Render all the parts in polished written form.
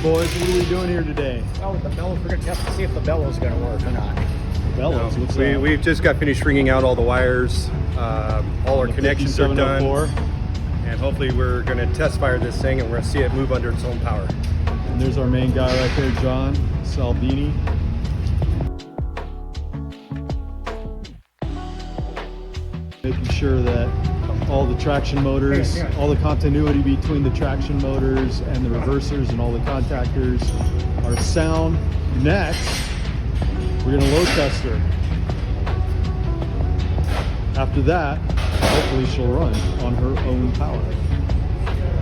boys. What are we doing here today? Well, with the bellows, we're going to test to see if the bellows going to work or not. Bellows? What's that? We've just got finished stringing out all the wires. All our connections are done. And hopefully we're going to test fire this thing and we're going to see it move under its own power. And there's our main guy right there, John Salvini. Making sure that all the traction motors, all the continuity between the traction motors and the reversers and all the contactors are sound. Next, we're going to load test her. After that, hopefully she'll run on her own power.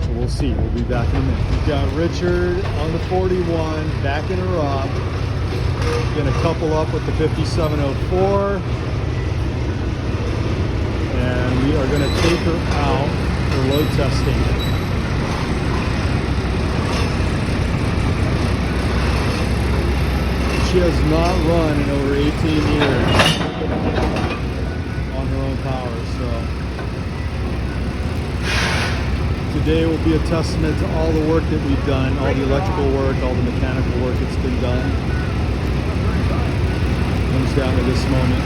So we'll see. We'll be back in a minute. We've got Richard on the 41, backing her up. Going to couple up with the 5704. And we are going to take her out for load testing. She has not run in over 18 years on her own power, so today will be a testament to all the work that we've done, all the electrical work, all the mechanical work that's been done. It comes down to this moment.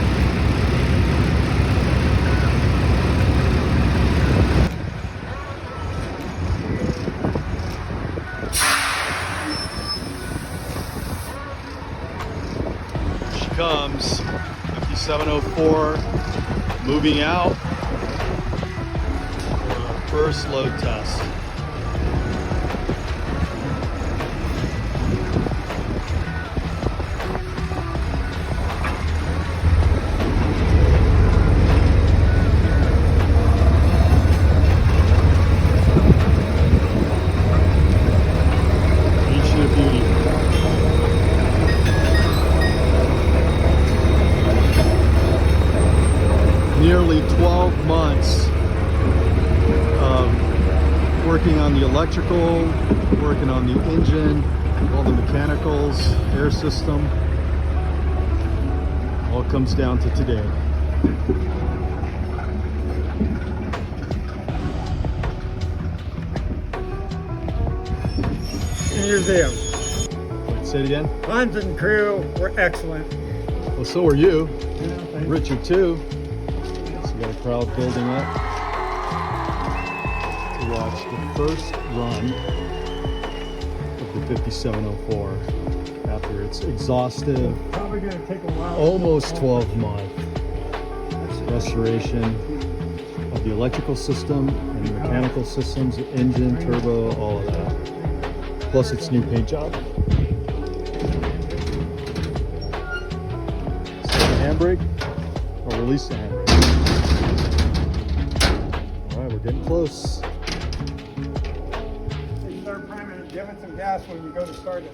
Comes 5704 moving out for our first load test. Ain't she a beauty? Nearly 12 months of working on the electrical, working on the engine, all the mechanicals, air system. All comes down to today. Museum. Wait, say it again. Hans and crew were excellent. Well, so are you. Yeah, Richard too. So we got a crowd building up to watch the first run of the 5704 after its exhaustive, probably going to take a while. almost 12-month restoration of the electrical system and the mechanical systems, the engine, turbo, all of that. Plus its new paint job. Handbrake or release the handbrake. All right, we're getting close. You start priming and giving some gas when you go to start it.